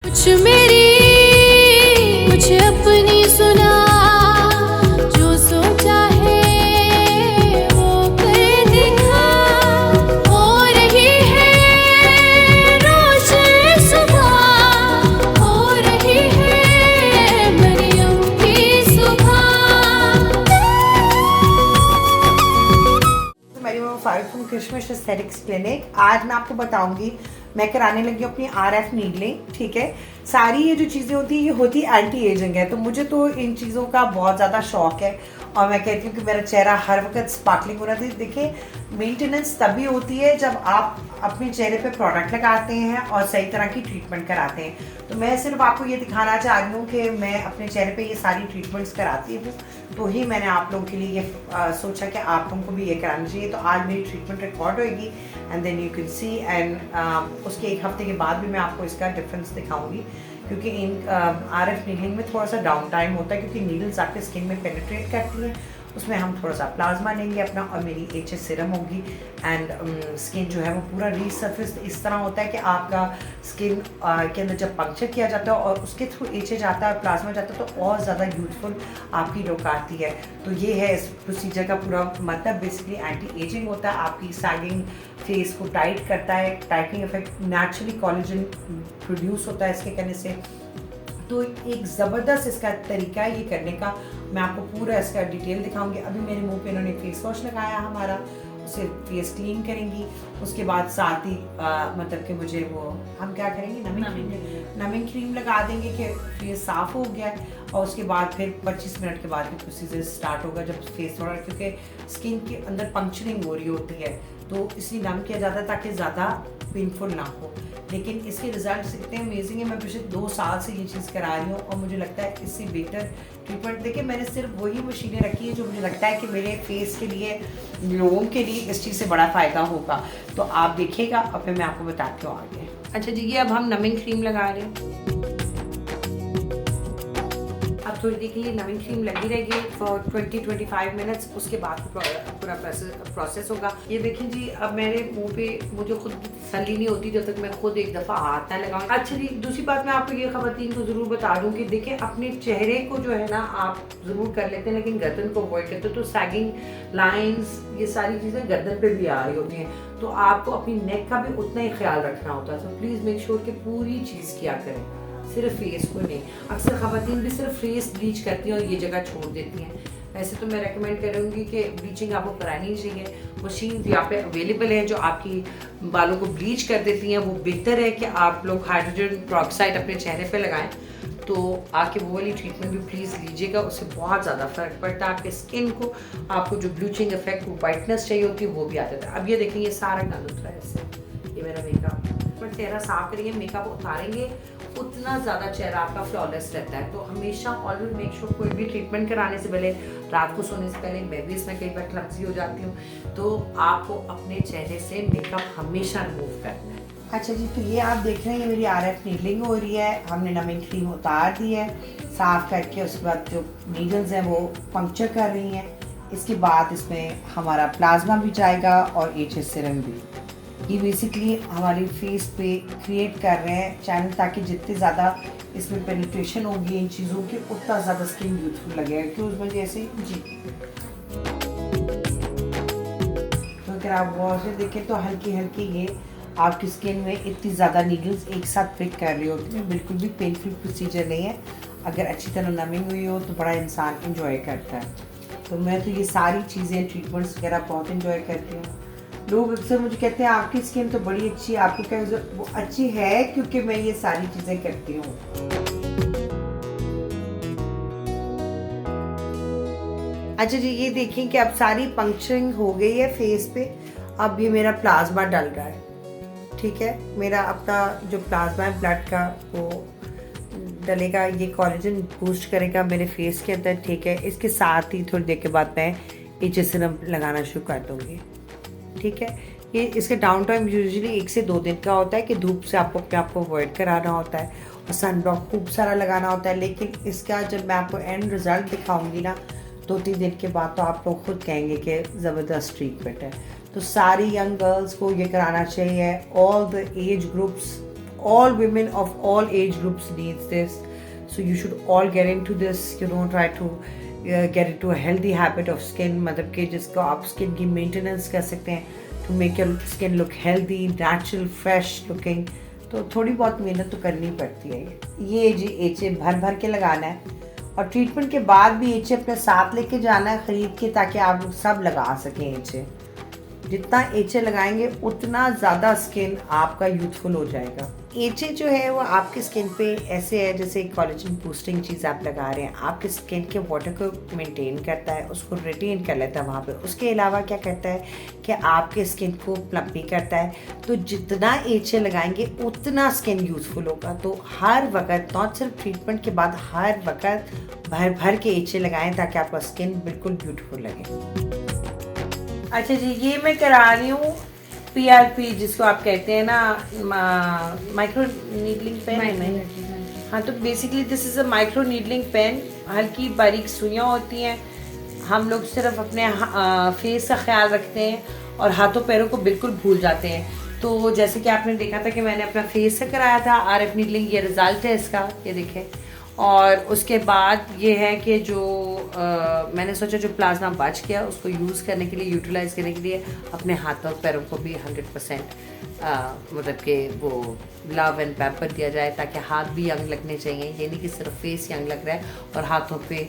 कुछ मेरी कुछ अपनी सुना, जो सोचा है वो कर दिखा। हो रही है रोशन सुबह, हो रही है मरियम की सुबह। मेरी वो Farooq from Christmas aesthetics clinic. आज मैं आपको बताऊंगी, मैं कराने लगी हूँ अपनी RF नीडलिंग। ठीक है, सारी ये जो चीज़ें होती है ये होती एंटी एजिंग है, तो मुझे तो इन चीज़ों का बहुत ज़्यादा शौक है और मैं कहती हूँ कि मेरा चेहरा हर वक्त स्पार्कलिंग होना चाहिए। देखिए, मेंटेनेंस तभी होती है जब आप अपने चेहरे पे प्रोडक्ट लगाते हैं और सही तरह की ट्रीटमेंट कराते हैं। तो मैं सिर्फ आपको ये दिखाना चाह रही हूँ कि मैं अपने चेहरे पे ये सारी ट्रीटमेंट्स कराती हूँ, तो ही मैंने आप लोगों के लिए ये सोचा कि आप लोगों को भी ये कराना चाहिए। तो आज मेरी ट्रीटमेंट रिकॉर्ड होएगी and then you can see, and उसके एक हफ्ते के बाद भी मैं आपको इसका डिफरेंस दिखाऊंगी, क्योंकि इन RF नीडलिंग में थोड़ा सा डाउन टाइम होता है, क्योंकि नीडल्स आपके स्किन में पेनिट्रेट करती हैं। उसमें हम थोड़ा सा प्लाज्मा लेंगे अपना और मेरी HS सीरम होगी एंड स्किन जो है वो पूरा रीसर्फेस इस तरह होता है कि आपका स्किन के अंदर जब पंक्चर किया जाता है और उसके थ्रू HS जाता है और प्लाज्मा जाता है तो और ज़्यादा यूथफुल आपकी लुक आती है। तो ये है इस प्रोसीजर का पूरा मतलब। बेसिकली एंटी एजिंग होता है, आपकी सैगिंग फेस को टाइट करता है, tightening effect, naturally collagen produce होता है इसके करने से। तो एक ज़बरदस्त इसका तरीका है ये करने का। मैं आपको पूरा इसका डिटेल दिखाऊंगी। अभी मेरे मुंह पे इन्होंने फेस वॉश लगाया हमारा, उसे फेस क्लीन करेंगी। उसके बाद साथ ही मतलब कि मुझे वो हम क्या करेंगे, नमिंग क्रीम लगा देंगे कि फेस साफ़ हो गया। और उसके बाद फिर 25 मिनट के बाद फिर प्रोसीजर स्टार्ट होगा जब फेस थोड़ा, क्योंकि स्किन के अंदर पंक्चरिंग हो रही होती है तो इसलिए नम किया जाता है ताकि ज़्यादा पेनफुल ना हो। लेकिन इसके रिजल्ट इतने अमेजिंग है। मैं पिछले 2 साल से ये चीज़ करा रही हूँ और मुझे लगता है इससे बेटर ट्रीटमेंट। देखिए, मैंने सिर्फ वही मशीनें रखी है जो मुझे लगता है कि मेरे फेस के लिए, लोगों के लिए इस चीज़ से बड़ा फ़ायदा होगा। तो आप देखिएगा और फिर मैं आपको बताती हूँ आगे। अच्छा जी, ये अब हम नमिंग क्रीम लगा रहे हैं। अब थोड़ी देर के लिए नमिंग क्रीम लगी रहेगी फॉर 20-25 मिनट्स। उसके बाद पूरा प्रोसेस होगा। ये देखिए जी, अब मेरे मुंह पे मुझे खुद तसल्ली नहीं होती जब तक मैं खुद एक दफ़ा हाथ ना लगाऊं। अच्छा जी, दूसरी बात मैं आपको ये खवातीन को ज़रूर बता दूं कि देखिए, अपने चेहरे को जो है ना आप ज़रूर कर लेते हैं लेकिन गर्दन को अवॉइड करते हो, तो सैगिंग लाइन्स ये सारी चीज़ें गर्दन पर भी आ रही होती हैं। तो आपको अपनी नेक का भी उतना ही ख्याल रखना होता है। तो प्लीज़ मेक श्योर कि पूरी चीज़ किया करें, सिर्फ फेस को नहीं। अक्सर ख़वातीन भी सिर्फ फेस ब्लीच करती हैं और ये जगह छोड़ देती हैं। वैसे तो मैं रेकमेंड करूँगी कि ब्लीचिंग आपको करानी चाहिए। मशीन यहाँ पे अवेलेबल है जो आपकी बालों को ब्लीच कर देती हैं। वो बेहतर है कि आप लोग हाइड्रोजन पेरोक्साइड अपने चेहरे पे लगाएं। तो आके वो वाली ट्रीटमेंट भी प्लीज़ लीजिएगा, उससे बहुत ज़्यादा फ़र्क पड़ता है आपके स्किन को। आपको जो ब्लीचिंग इफेक्ट, वो वाइटनेस चाहिए होती है, वो भी आ जाता है। अब ये देखें, ये सारा गंद उतरा है इससे। ये मेरा मेकअप, पर चेहरा साफ करेंगे, मेकअप उतारेंगे, उतना ज़्यादा चेहरा आपका फ्लॉलेस रहता है। तो हमेशा ऑलवेज मेक श्योर कोई भी ट्रीटमेंट कराने से पहले, रात को सोने से पहले, मैं भी इसमें कई बार क्लमसी हो जाती हूँ, तो आपको अपने चेहरे से मेकअप हमेशा रिमूव करना है। अच्छा जी, तो ये आप देख रहे हैं, ये मेरी RF नीडलिंग हो रही है। हमने नमिंग क्रीम उतार दी है साफ़ करके। उसके बाद जो नीडल्स हैं वो पंक्चर कर रही हैं। इसके बाद इसमें हमारा प्लाज्मा भी जाएगा और HS सीरम भी। ये बेसिकली हमारी फेस पे क्रिएट कर रहे हैं चैनल, ताकि जितनी ज़्यादा इसमें पेनिट्रेशन होगी इन चीज़ों की, उतना ज़्यादा स्किन यूथफुल लगेगा। क्यों, उस वजह से जी। तो अगर आप गौर से देखें तो हल्की हल्की ये आपकी स्किन में इतनी ज़्यादा नीडल्स एक साथ पिक कर रही होती है। बिल्कुल भी पेनफुल प्रोसीजर नहीं है। अगर अच्छी तरह नमिंग हुई हो तो बड़ा इंसान इंजॉय करता है। तो मैं तो ये सारी चीज़ें, ट्रीटमेंट्स वगैरह बहुत इंजॉय करती हूँ। लोग अक्सर मुझे कहते हैं आपकी स्किन तो बड़ी अच्छी है, आपको क्या? वो अच्छी है क्योंकि मैं ये सारी चीज़ें करती हूँ। अच्छा जी, ये देखें कि अब सारी पंक्चरिंग हो गई है फेस पे। अब ये मेरा प्लाज्मा डल रहा है। ठीक है, मेरा अपना जो प्लाज्मा है ब्लड का वो डलेगा, ये कोलेजन बूस्ट करेगा मेरे फेस के अंदर। ठीक है, इसके साथ ही थोड़ी देर के बाद मैं HS सीरम लगाना शुरू कर दूँगी। ठीक है, ये इसका डाउन टाइम यूजुअली 1 से 2 दिन का होता है कि धूप से आपको अपने आप को अवॉइड कराना होता है और सन ब्लॉक खूब सारा लगाना होता है। लेकिन इसका जब मैं आपको एंड रिजल्ट दिखाऊंगी ना 2-3 दिन के बाद, तो आप लोग खुद कहेंगे कि ज़बरदस्त ट्रीटमेंट है। तो सारी यंग गर्ल्स को ये कराना चाहिए, all the age groups all women of all age groups needs this. So you should all get into this. You know, try to get into a healthy habit of skin, मतलब कि जिसको आप skin की maintenance कर सकते हैं to make your skin look healthy, natural, fresh looking. तो थोड़ी बहुत मेहनत तो करनी पड़ती है। ये जी एचे भर भर के लगाना है और ट्रीटमेंट के बाद भी एचे अपने साथ लेके जाना है खरीद के, ताकि आप सब लगा सकें एचे। जितना एचे लगाएंगे उतना ज़्यादा स्किन आपका यूथफुल हो जाएगा। एचे जो है वो आपके स्किन पे ऐसे है जैसे कोलेजन बूस्टिंग चीज़ आप लगा रहे हैं, आपके स्किन के वाटर को मेंटेन करता है, उसको रिटेन कर लेता है वहाँ पे। उसके अलावा क्या करता है कि आपके स्किन को प्लम्पी करता है। तो जितना एचे लगाएंगे उतना स्किन यूथफुल होगा। तो हर वक्त, नॉट सिर्फ ट्रीटमेंट के बाद, हर वक्त भर भर के एचे लगाएं ताकि आपका स्किन बिल्कुल ब्यूटीफुल लगे। अच्छा जी, ये मैं करा रही हूँ PRP, जिसको आप कहते हैं ना माइक्रो नीडलिंग पेन है ना। हाँ, तो basically this is a micro needling pen. हल्की बारीक सुइयाँ होती हैं। हम लोग सिर्फ अपने फेस का ख्याल रखते हैं और हाथों पैरों को बिल्कुल भूल जाते हैं। तो जैसे कि आपने देखा था कि मैंने अपना फेस से कराया था RF नीडलिंग, ये रिज़ल्ट है इसका, ये देखें। और उसके बाद ये है कि जो मैंने सोचा जो प्लाज्मा बच गया उसको यूज़ करने के लिए, यूटिलाइज़ करने के लिए अपने हाथों और पैरों को भी 100% मतलब कि वो लव एंड पैम्पर दिया जाए, ताकि हाथ भी यंग लगने चाहिए। ये नहीं कि सिर्फ फेस यंग लग रहा है और हाथों पे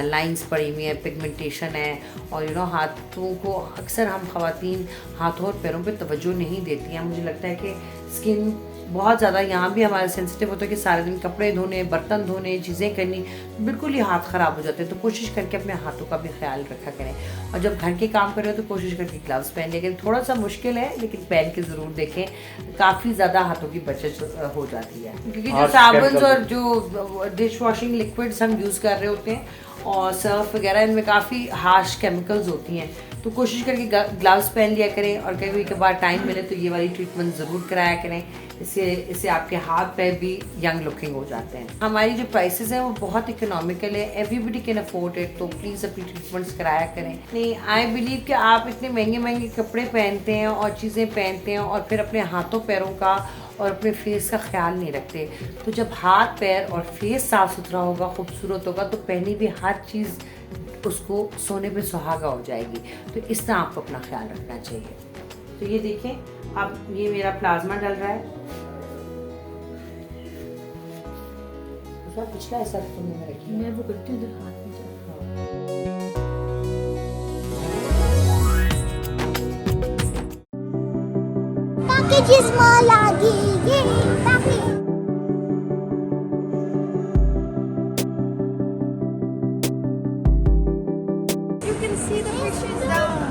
लाइंस पड़ी हुई हैं, पिगमेंटेशन है। और यू नो हाथों को अक्सर हम ख़वातीन हाथों और पैरों पे तवज्जो नहीं देती हैं। मुझे लगता है कि स्किन बहुत ज़्यादा यहाँ भी हमारा सेंसिटिव होता है कि सारे दिन कपड़े धोने, बर्तन धोने, चीज़ें करनी, बिल्कुल ही हाथ ख़राब हो जाते हैं। तो कोशिश करके अपने हाथों का भी ख्याल रखा करें। और जब घर के काम कर रहे हो तो कोशिश करके ग्लव्स पहन लें। थोड़ा सा मुश्किल है लेकिन पहन के ज़रूर देखें, काफ़ी ज़्यादा हाथों की बचत हो जाती है। क्योंकि जो साबुन और जो डिश वॉशिंग लिक्विड्स हम यूज़ कर रहे होते हैं और सर्फ वगैरह, इनमें काफ़ी हार्श केमिकल्स होती हैं। तो कोशिश करके ग्लव्स पहन लिया करें और कभी कभार टाइम मिले तो ये वाली ट्रीटमेंट ज़रूर कराया करें। इससे आपके हाथ पैर भी यंग लुकिंग हो जाते हैं। हमारी जो प्राइसेस हैं वो बहुत इकोनॉमिकल है, एवरीबडी कैन अफोर्ड इट। तो प्लीज़ अपनी ट्रीटमेंट्स कराया करें। नहीं, आई बिलीव कि आप इतने महंगे महंगे कपड़े पहनते हैं और चीज़ें पहनते हैं और फिर अपने हाथों पैरों का और अपने फेस का ख्याल नहीं रखते। तो जब हाथ पैर और फेस साफ़ सुथरा होगा, खूबसूरत होगा, तो पहनी भी हर चीज़ उसको सोने पे सुहागा हो जाएगी। तो इस तरह आपको अपना ख्याल रखना चाहिए। तो ये देखें, अब ये मेरा प्लाज्मा डल रहा है। पिछला ऐसा तुमने रखी, मैं वो करती हूँ हाथ में packages mo lagi. Yay! Package. You can see the fishes down.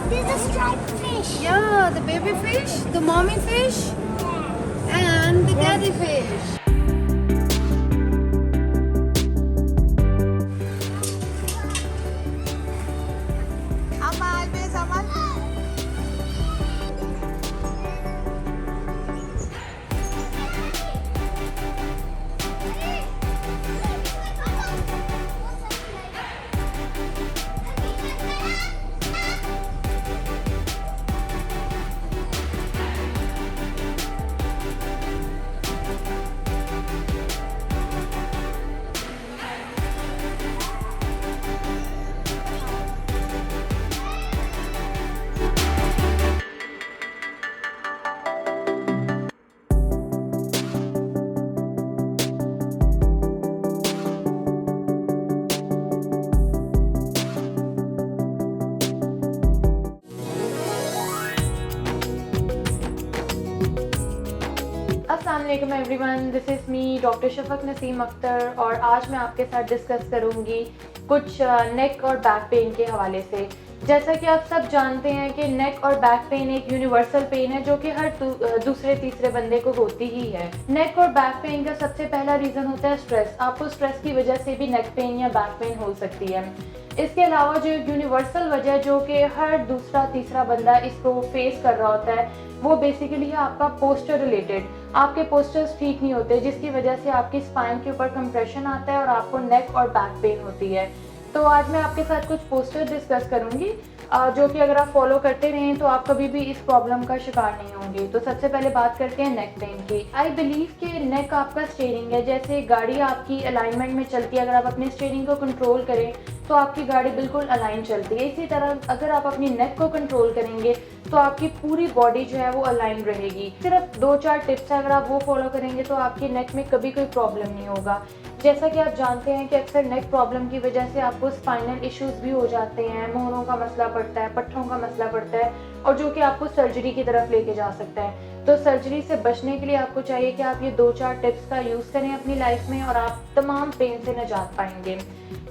There's a striped fish. Yeah, the baby fish, the mommy fish, and the daddy fish. Amal, Miss Amal. अस्सलाम वालेकुम everyone, this is me doctor Shafaq Naseem Akhtar और आज मैं आपके साथ discuss करूंगी कुछ नेक और बैक पेन के हवाले से। जैसा कि आप सब जानते हैं कि नेक और बैक पेन एक यूनिवर्सल पेन है जो कि हर दूसरे तीसरे बंदे को होती ही है। नेक और बैक पेन का सबसे पहला रीज़न होता है स्ट्रेस। आपको स्ट्रेस की वजह से भी नेक पेन या बैक पेन हो सकती है। इसके अलावा जो यूनिवर्सल वजह जो कि हर दूसरा तीसरा बंदा इसको फेस कर रहा होता है वो बेसिकली है आपका पोस्चर रिलेटेड। आपके पोस्चर्स ठीक नहीं होते जिसकी वजह से आपकी स्पाइन के ऊपर कंप्रेशन आता है और आपको नेक और बैक पेन होती है। तो आज मैं आपके साथ कुछ पोस्टर डिस्कस करूंगी जो कि अगर आप फॉलो करते रहें तो आप कभी भी इस प्रॉब्लम का शिकार नहीं होंगे। तो सबसे पहले बात करते हैं नेक पेन की। आई बिलीव कि नेक आपका स्टीयरिंग है। जैसे गाड़ी आपकी अलाइनमेंट में चलती है, अगर आप अपने स्टीयरिंग को कंट्रोल करें तो आपकी गाड़ी बिल्कुल अलाइन चलती है। इसी तरह अगर आप अपनी नेक को कंट्रोल करेंगे तो आपकी पूरी बॉडी जो है वो अलाइन रहेगी। सिर्फ 2-4 टिप्स है, अगर आप वो फॉलो करेंगे तो आपकी नेक में कभी कोई प्रॉब्लम नहीं होगा। जैसा कि आप जानते हैं कि अक्सर नेक प्रॉब्लम की वजह से आपको स्पाइनल इश्यूज भी हो जाते हैं, मोहरों का मसला पड़ता है, पट्टों का मसला पड़ता है, और जो कि आपको सर्जरी की तरफ लेके जा सकता है। तो सर्जरी से बचने के लिए आपको चाहिए कि आप ये 2-4 टिप्स का यूज़ करें अपनी लाइफ में और आप तमाम पेन से निजात पाएंगे।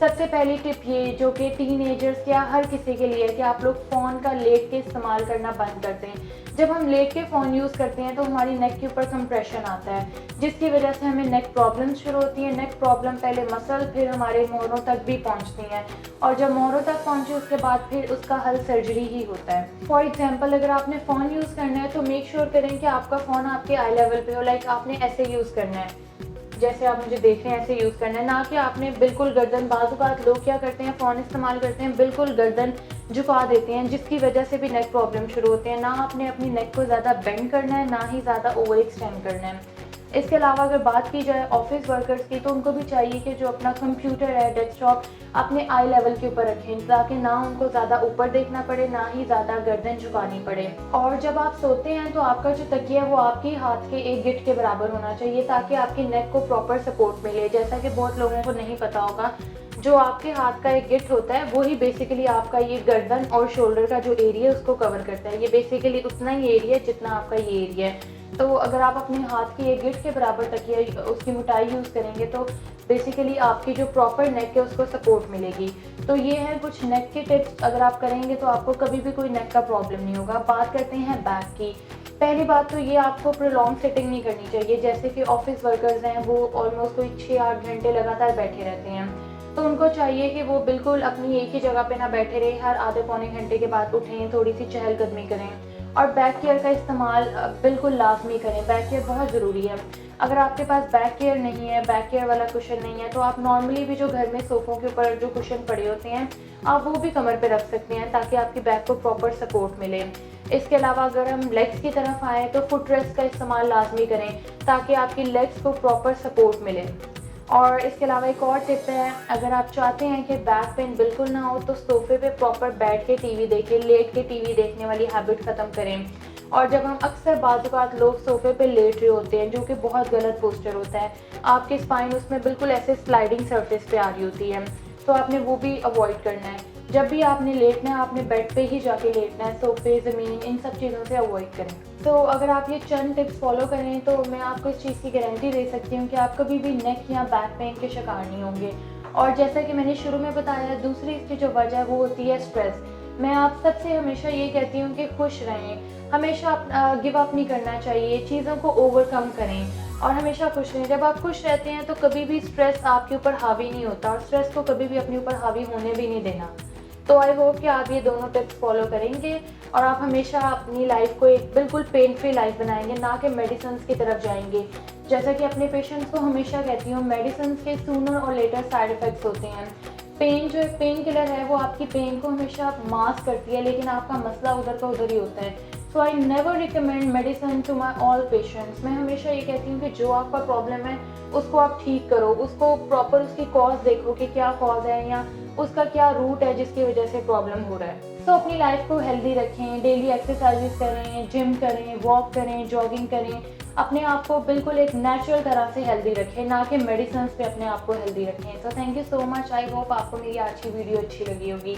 सबसे पहली टिप ये, जो कि टीनेजर्स या हर किसी के लिए है, कि आप लोग फ़ोन का लेट के इस्तेमाल करना बंद कर दें। जब हम लेट के फ़ोन यूज़ करते हैं तो हमारी नेक के ऊपर कंप्रेशन आता है, जिसकी वजह से हमें नेक प्रॉब्लम शुरू होती है। नेक प्रॉब्लम पहले मसल, फिर हमारे मोहरों तक भी पहुंचती हैं, और जब मोहरों तक पहुंचे उसके बाद फिर उसका हल सर्जरी ही होता है। फॉर एग्जांपल, अगर आपने फ़ोन यूज़ करना है तो मेक श्योर करें कि आपका फ़ोन आपके आई लेवल पे हो। लाइक आपने ऐसे यूज़ करना है, जैसे आप मुझे देख रहे हैं ऐसे यूज़ करना है, ना कि आपने बिल्कुल गर्दन, बाज़ लोग क्या करते हैं फ़ोन इस्तेमाल करते हैं बिल्कुल गर्दन झुका देते हैं, जिसकी वजह से भी नेक प्रॉब्लम शुरू होते हैं। ना आपने अपनी नेक को ज़्यादा बेंड करना है, ना ही ज़्यादा ओवर एक्सटेंड करना है। इसके अलावा अगर बात की जाए ऑफिस वर्कर्स की, तो उनको भी चाहिए कि जो अपना कंप्यूटर है, डेस्कटॉप, अपने आई लेवल के ऊपर रखें, ताकि ना उनको ज़्यादा ऊपर देखना पड़े, ना ही ज़्यादा गर्दन झुकानी पड़े। और जब आप सोते हैं तो आपका जो तकिया है वो आपके हाथ के एक गिट के बराबर होना चाहिए, ताकि आपकी नेक को प्रॉपर सपोर्ट मिले। जैसा कि बहुत लोगों को नहीं पता होगा, जो आपके हाथ का एक गिट होता है वही बेसिकली आपका ये गर्दन और शोल्डर का जो एरिया है उसको कवर करता है। ये बेसिकली उतना ही एरिया है जितना आपका ये एरिया है। तो अगर आप अपने हाथ की एक गिट के बराबर तकिया उसकी मोटाई यूज़ करेंगे तो बेसिकली आपकी जो प्रॉपर नेक है उसको सपोर्ट मिलेगी। तो ये है कुछ नेक के टिप्स, अगर आप करेंगे तो आपको कभी भी कोई नेक का प्रॉब्लम नहीं होगा। बात करते हैं बैक की। पहली बात तो ये, आपको प्रोलॉन्ग सिटिंग नहीं करनी चाहिए। जैसे कि ऑफिस वर्कर्स हैं, वो ऑलमोस्ट कोई 6-8 घंटे लगातार बैठे रहते हैं, तो उनको चाहिए कि वो बिल्कुल अपनी एक ही जगह पे ना बैठे रहे, हर आधे-पौने घंटे के बाद उठें, थोड़ी सी चहलकदमी करें और बैक केयर का इस्तेमाल बिल्कुल लाजमी करें। बैक केयर बहुत ज़रूरी है। अगर आपके पास बैक केयर नहीं है, बैक केयर वाला कुशन नहीं है, तो आप नॉर्मली भी जो घर में सोफ़ों के ऊपर जो कुशन पड़े होते हैं आप वो भी कमर पे रख सकते हैं, ताकि आपकी बैक को प्रॉपर सपोर्ट मिले। इसके अलावा अगर हम लेग्स की तरफ आएँ तो फुट रेस्ट का इस्तेमाल लाजमी करें, ताकि आपकी लेग्स को प्रॉपर सपोर्ट मिले। और इसके अलावा एक और टिप है, अगर आप चाहते हैं कि बैक पेन बिल्कुल ना हो तो सोफ़े पे प्रॉपर बैठ के टीवी देखें, लेट के टीवी देखने वाली हैबिट ख़त्म करें। और जब हम अक्सर बाज़ लोग सोफ़े पे लेट रहे होते हैं, जो कि बहुत गलत पोस्चर होता है, आपकी स्पाइन उसमें बिल्कुल ऐसे स्लाइडिंग सरफेस पे आ रही होती है, तो आपने वो भी अवॉइड करना है। जब भी आपने लेटना है आपने बेड पे ही जाके लेटना है, सोफ़े, ज़मीन, इन सब चीज़ों से अवॉइड करें। तो अगर आप ये चंद टिप्स फॉलो करें तो मैं आपको इस चीज़ की गारंटी दे सकती हूँ कि आप कभी भी नेक या बैक पेन के शिकार नहीं होंगे। और जैसा कि मैंने शुरू में बताया, दूसरी इसकी जो वजह है वो होती है स्ट्रेस। मैं आप सबसे हमेशा ये कहती हूँ कि खुश रहें, हमेशा गिव अप नहीं करना चाहिए, चीज़ों को ओवरकम करें और हमेशा खुश रहें। जब आप खुश रहते हैं तो कभी भी स्ट्रेस आपके ऊपर हावी नहीं होता, और स्ट्रेस को कभी भी अपने ऊपर हावी होने भी नहीं देना। तो आई होप कि आप ये दोनों टिप्स फॉलो करेंगे और आप हमेशा अपनी लाइफ को एक बिल्कुल पेन फ्री लाइफ बनाएंगे, ना कि मेडिसिन की तरफ जाएंगे। जैसा कि अपने पेशेंट्स को हमेशा कहती हूँ, मेडिसिन के सूनर और लेटर साइड इफ़ेक्ट्स होते हैं। पेन जो है, पेन किलर है, वो आपकी पेन को हमेशा मास्क करती है, लेकिन आपका मसला उधर का उधर ही होता है। So I never recommend medicine to my all patients. मैं हमेशा ये कहती हूँ कि जो आपका प्रॉब्लम है उसको आप ठीक करो, उसको प्रॉपर उसकी कॉज देखो कि क्या कॉज है या उसका क्या रूट है जिसकी वजह से प्रॉब्लम हो रहा है। सो अपनी लाइफ को हेल्दी रखें, डेली एक्सरसाइजेस करें, जिम करें, वॉक करें, जॉगिंग करें, अपने आप को बिल्कुल एक नेचुरल तरह से हेल्दी रखें, ना कि मेडिसिन पे अपने आप को हेल्दी रखें। So thank you so much. I hope आपको मेरी आज की वीडियो अच्छी लगी होगी।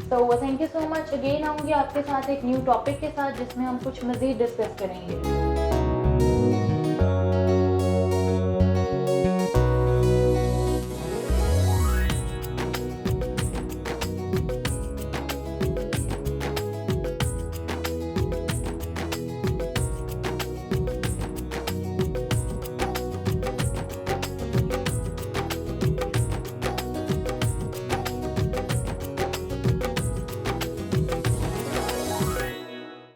तो thank you so much. Again आऊँगी आपके साथ एक न्यू टॉपिक के साथ, जिसमें हम कुछ मज़ीद डिस्कस करेंगे।